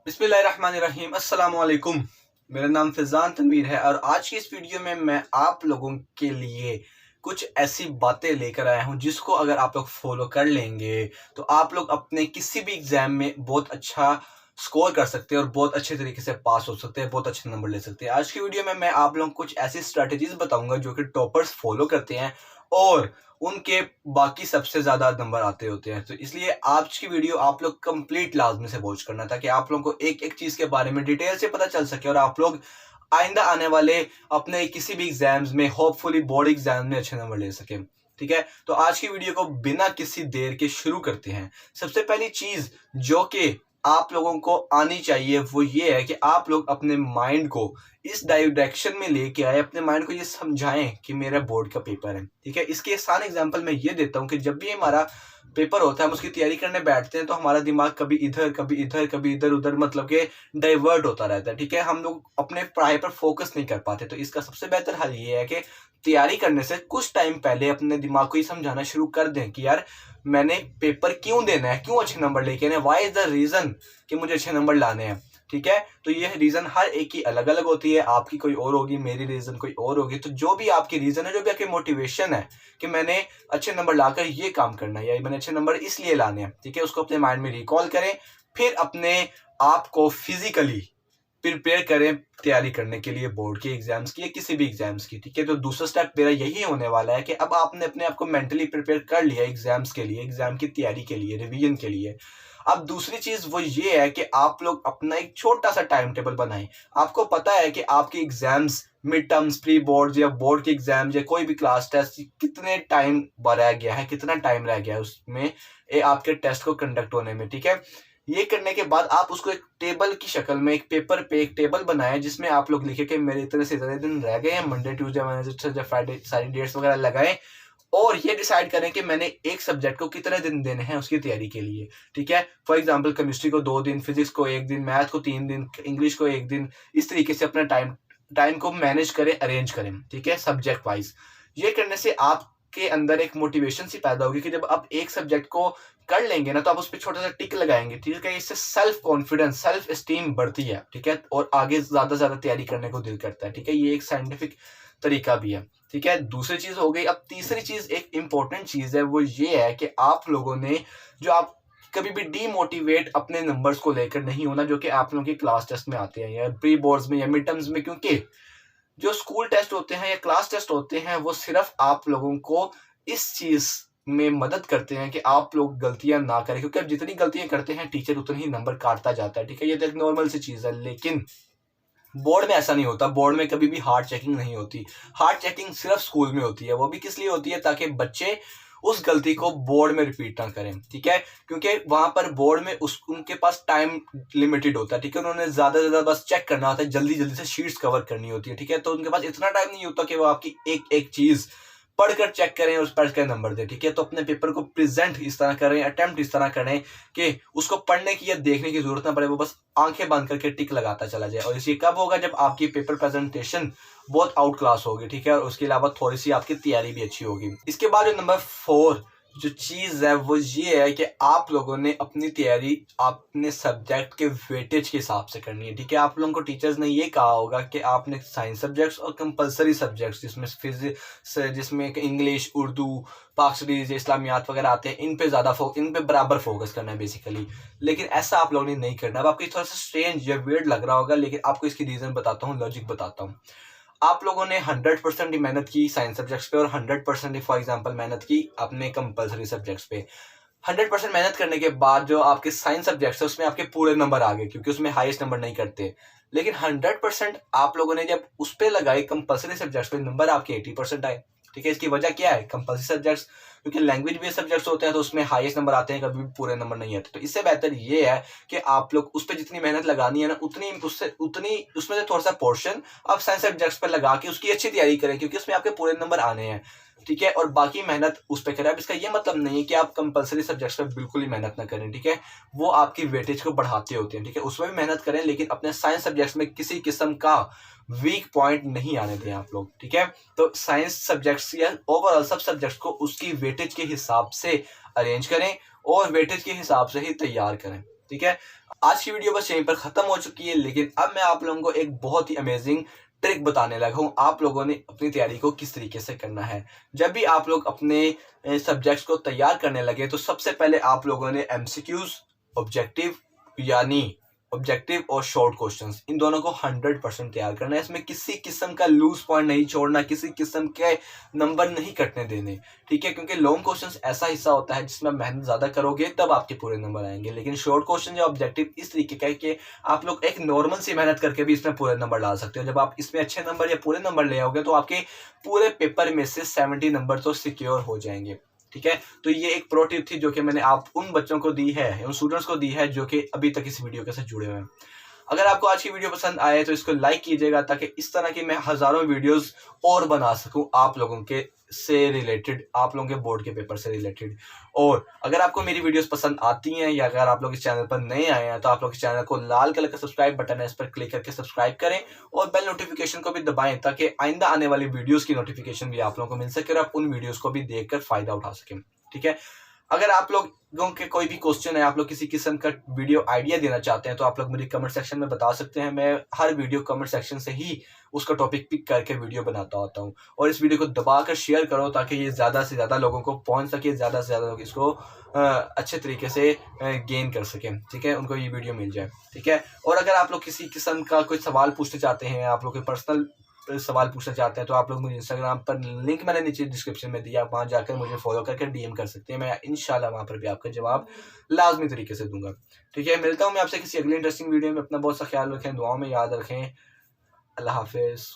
बिस्मिल्लाहिर्रहमानिर्रहीम अस्सलाम वालेकुम। मेरा नाम फैज़ान तनवीर है और आज की इस वीडियो में मैं आप लोगों के लिए कुछ ऐसी बातें लेकर आया हूं जिसको अगर आप लोग फॉलो कर लेंगे तो आप लोग अपने किसी भी एग्जाम में बहुत अच्छा स्कोर कर सकते हैं और बहुत अच्छे तरीके से पास हो सकते हैं, बहुत अच्छे नंबर ले सकते हैं। आज की वीडियो में मैं आप लोगों को कुछ ऐसी स्ट्रेटजीज बताऊंगा जो कि टॉपर्स फॉलो करते हैं और उनके बाकी सबसे ज़्यादा नंबर आते होते हैं। तो इसलिए आज की वीडियो आप लोग कंप्लीट लाजमी से वॉच करना ताकि आप लोगों को एक एक चीज़ के बारे में डिटेल से पता चल सके और आप लोग आइंदा आने वाले अपने किसी भी एग्जाम्स में, होपफुली बोर्ड एग्जाम में, अच्छे नंबर ले सकें। ठीक है, तो आज की वीडियो को बिना किसी देर के शुरू करते हैं। सबसे पहली चीज़ जो कि आप लोगों को आनी चाहिए वो ये है कि आप लोग अपने माइंड को इस डायरेक्शन में लेके आए, अपने माइंड को ये समझाएं कि मेरा बोर्ड का पेपर है। ठीक है, इसके आसान एग्जांपल मैं ये देता हूँ कि जब भी हमारा पेपर होता है, हम उसकी तैयारी करने बैठते हैं तो हमारा दिमाग कभी इधर कभी इधर कभी इधर उधर मतलब कि डाइवर्ट होता रहता है। ठीक है, हम लोग अपने पढ़ाई पर फोकस नहीं कर पाते। तो इसका सबसे बेहतर हल ये है कि तैयारी करने से कुछ टाइम पहले अपने दिमाग को ये समझाना शुरू कर दें कि यार मैंने पेपर क्यों देना है, क्यों अच्छे नंबर लेके आने, व्हाई इज द रीजन कि मुझे अच्छे नंबर लाने हैं। ठीक है, तो ये रीजन हर एक की अलग अलग होती है, आपकी कोई और होगी, मेरी रीजन कोई और होगी। तो जो भी आपकी रीजन है, जो भी आपकी मोटिवेशन है कि मैंने अच्छे नंबर लाकर ये काम करना है या मैंने अच्छे नंबर इसलिए लाने हैं, ठीक है, उसको अपने माइंड में रिकॉल करें। फिर अपने आप को फिजिकली प्रिपेयर करें तैयारी करने के लिए, बोर्ड के एग्जाम्स की या किसी भी एग्जाम्स की। ठीक है, तो दूसरा स्टेप मेरा यही होने वाला है कि अब आपने अपने आप को मेंटली प्रिपेयर कर लिया एग्जाम्स के लिए, एग्जाम की तैयारी के लिए, रिवीजन के लिए। अब दूसरी चीज वो ये है कि आप लोग अपना एक छोटा सा टाइम टेबल बनाएं। आपको पता है कि आपके exams, mid terms, pre board या बोर्ड के एग्जाम या कोई भी क्लास टेस्ट कितने टाइम रह गया है, कितना टाइम रह गया है उसमें आपके टेस्ट को कंडक्ट होने में। ठीक है, ये करने के बाद आप उसको एक टेबल की शक्ल में, एक पेपर पे एक टेबल बनाएं जिसमें आप लोग लिखे कि मेरे इतने से इतने दिन रह गए हैं, मंडे ट्यूसडे वेडनेसडे फ्राइडे, सारी डेट्स वगैरह लगाएं और ये डिसाइड करें कि मैंने एक सब्जेक्ट को कितने दिन देने हैं उसकी तैयारी के लिए। ठीक है, फॉर एग्जांपल केमिस्ट्री को 2 दिन, फिजिक्स को 1 दिन, मैथ को 3 दिन, इंग्लिश को 1 दिन। इस तरीके से अपना टाइम को मैनेज करें, अरेंज करें। ठीक है, सब्जेक्ट वाइज। ये करने से आपके अंदर एक मोटिवेशन सी पैदा होगी कि जब आप एक सब्जेक्ट को कर लेंगे ना तो आप उस पर छोटा सा टिक लगाएंगे। ठीक है, इससे सेल्फ कॉन्फिडेंस, सेल्फ एस्टीम बढ़ती है। ठीक है, और आगे ज्यादा से ज्यादा तैयारी करने को दिल करता है। ठीक है, ये एक साइंटिफिक तरीका भी है। ठीक है, दूसरी चीज हो गई। अब तीसरी चीज, एक इंपॉर्टेंट चीज है, वो ये है कि आप लोगों ने जो आप कभी भी डीमोटिवेट अपने नंबर्स को लेकर नहीं होना जो कि आप लोगों के क्लास टेस्ट में आते हैं या प्री बोर्ड्स में या मिड टर्म्स में। क्योंकि जो स्कूल टेस्ट होते हैं या क्लास टेस्ट होते हैं वो सिर्फ आप लोगों को इस चीज में मदद करते हैं कि आप लोग गलतियां ना करें, क्योंकि आप जितनी गलतियां करते हैं टीचर उतनी ही नंबर काटता जाता है। ठीक है, ये तो एक नॉर्मल सी चीज है। लेकिन बोर्ड में ऐसा नहीं होता। बोर्ड में कभी भी हार्ड चेकिंग नहीं होती। हार्ड चेकिंग सिर्फ स्कूल में होती है। वो भी किस लिए होती है? ताकि बच्चे उस गलती को बोर्ड में रिपीट ना करें। ठीक है, क्योंकि वहां पर बोर्ड में उनके पास टाइम लिमिटेड होता है। ठीक है, उन्होंने ज्यादा से ज्यादा बस चेक करना होता है, जल्दी जल्दी से शीट्स कवर करनी होती है। ठीक है, तो उनके पास इतना टाइम नहीं होता कि वो आपकी एक एक चीज पढ़कर चेक करें और उस पर इसका नंबर दें। ठीक है, तो अपने पेपर को प्रेजेंट इस तरह करें, अटेम्प्ट इस तरह करें कि उसको पढ़ने की या देखने की जरूरत ना पड़े, वो बस आंखें बंद करके टिक लगाता चला जाए। और ये कब होगा? जब आपकी पेपर प्रेजेंटेशन बहुत आउट क्लास होगी। ठीक है, और उसके अलावा थोड़ी सी आपकी तैयारी भी अच्छी होगी। इसके बाद जो नंबर 4 जो चीज है वो ये है कि आप लोगों ने अपनी तैयारी अपने सब्जेक्ट के वेटेज के हिसाब से करनी है। ठीक है, आप लोगों को टीचर्स ने ये कहा होगा कि आपने साइंस सब्जेक्ट्स और कंपलसरी सब्जेक्ट्स जिसमें फिजिक्स, जिसमें इंग्लिश, उर्दू, पाक स्टडीज, इस्लामियात वगैरह आते हैं, इन पे बराबर फोकस करना है बेसिकली। लेकिन ऐसा आप लोगों ने नहीं करना। अब आपको थोड़ा सा स्ट्रेंज या वियर्ड लग रहा होगा, लेकिन आपको इसकी रीजन बताता हूँ, लॉजिक बताता हूँ। आप लोगों ने 100% ही मेहनत की साइंस सब्जेक्ट्स पे और 100% ही फॉर एग्जांपल मेहनत की अपने कंपलसरी सब्जेक्ट्स पे। 100% मेहनत करने के बाद जो आपके साइंस सब्जेक्ट्स है उसमें आपके पूरे नंबर आ गए, क्योंकि उसमें हाईएस्ट नंबर नहीं करते। लेकिन 100% आप लोगों ने जब उस पर लगाए कंपलसरी सब्जेक्ट्स पे, नंबर आपके 80% आए। ठीक है, इसकी वजह क्या है? कंपलसरी सब्जेक्ट्स, क्योंकि लैंग्वेज बेस्ड सब्जेक्ट्स होते हैं तो उसमें हाईएस्ट नंबर आते हैं, कभी भी पूरे नंबर नहीं आते। तो इससे बेहतर ये है कि आप लोग उस पर जितनी मेहनत लगानी है ना उतनी उसमें से थोड़ा सा पोर्शन आप साइंस सब्जेक्ट्स पर लगा के उसकी अच्छी तैयारी करें, क्योंकि उसमें आपके पूरे नंबर आने हैं। ठीक है, और बाकी मेहनत उस पर करें। अब इसका ये मतलब नहीं है कि आप कंपलसरी सब्जेक्ट्स पर बिल्कुल ही मेहनत ना करें। ठीक है, वो आपकी वेटेज को बढ़ाते होते हैं। ठीक है, उसमें भी मेहनत करें, लेकिन अपने साइंस सब्जेक्ट्स में किसी किस्म का वीक पॉइंट नहीं आने दें आप लोग। ठीक है, तो साइंस सब्जेक्ट्स या ओवरऑल सब सब्जेक्ट्स को उसकी वेटेज के हिसाब से अरेंज करें और वेटेज के हिसाब से ही तैयार करें। ठीक है, आज की वीडियो बस यहीं पर खत्म हो चुकी है, लेकिन अब मैं आप लोगों को एक बहुत ही अमेजिंग ट्रिक बताने लगा हूँ आप लोगों ने अपनी तैयारी को किस तरीके से करना है। जब भी आप लोग अपने सब्जेक्ट्स को तैयार करने लगे तो सबसे पहले आप लोगों ने एमसीक्यूज, ऑब्जेक्टिव यानी ऑब्जेक्टिव और शॉर्ट क्वेश्चंस, इन दोनों को 100% तैयार करना है। इसमें किसी किस्म का लूज पॉइंट नहीं छोड़ना, किसी किस्म के नंबर नहीं कटने देने, ठीक है, क्योंकि लॉन्ग क्वेश्चंस ऐसा हिस्सा होता है जिसमें मेहनत ज्यादा करोगे तब आपके पूरे नंबर आएंगे, लेकिन शॉर्ट क्वेश्चन या ऑब्जेक्टिव इस तरीके का है कि आप लोग एक नॉर्मल सी मेहनत करके भी इसमें पूरे नंबर ला सकते हो। जब आप इसमें अच्छे नंबर या पूरे नंबर ले आओगे तो आपके पूरे पेपर में से 70 नंबर तो सिक्योर हो जाएंगे, ठीक है। तो ये एक प्रो टिप थी जो कि मैंने आप उन बच्चों को दी है, उन स्टूडेंट्स को दी है जो कि अभी तक इस वीडियो के साथ जुड़े हुए हैं। अगर आपको आज की वीडियो पसंद आए तो इसको लाइक कीजिएगा ताकि इस तरह की मैं हजारों वीडियोस और बना सकूं आप लोगों के से रिलेटेड, आप लोगों के बोर्ड के पेपर से रिलेटेड। और अगर आपको मेरी वीडियोस पसंद आती हैं या अगर आप लोग इस चैनल पर नए आए हैं तो आप लोग इस चैनल को लाल कलर का सब्सक्राइब बटन है, इस पर क्लिक करके सब्सक्राइब करें और बेल नोटिफिकेशन को भी दबाएं ताकि आइंदा आने वाली वीडियोस की नोटिफिकेशन भी आप लोगों को मिल सके और आप उन वीडियोस को भी देखकर फायदा उठा सकें, ठीक है। अगर आप लोगों के कोई भी क्वेश्चन है, आप लोग किसी किस्म का वीडियो आइडिया देना चाहते हैं तो आप लोग मुझे कमेंट सेक्शन में बता सकते हैं। मैं हर वीडियो कमेंट सेक्शन से ही उसका टॉपिक पिक करके वीडियो बनाता होता हूँ। और इस वीडियो को दबाकर शेयर करो ताकि ये ज़्यादा से ज़्यादा लोगों को पहुँच सके, ज़्यादा से ज़्यादा लोग इसको अच्छे तरीके से गेन कर सकें, ठीक है, उनको ये वीडियो मिल जाए, ठीक है। और अगर आप लोग किसी किस्म का कोई सवाल पूछना चाहते हैं, आप लोग के पर्सनल सवाल पूछना चाहते हैं तो आप लोग मुझे इंस्टाग्राम पर लिंक मैंने नीचे डिस्क्रिप्शन में दिया, वहां जाकर मुझे फॉलो करके डीएम कर सकते हैं। मैं इंशाल्लाह वहां पर भी आपका जवाब लाजमी तरीके से दूंगा, ठीक है। मिलता हूं मैं आपसे किसी अगली इंटरेस्टिंग वीडियो में। अपना बहुत सा ख्याल रखें, दुआओं में याद रखें। अल्लाह हाफिज।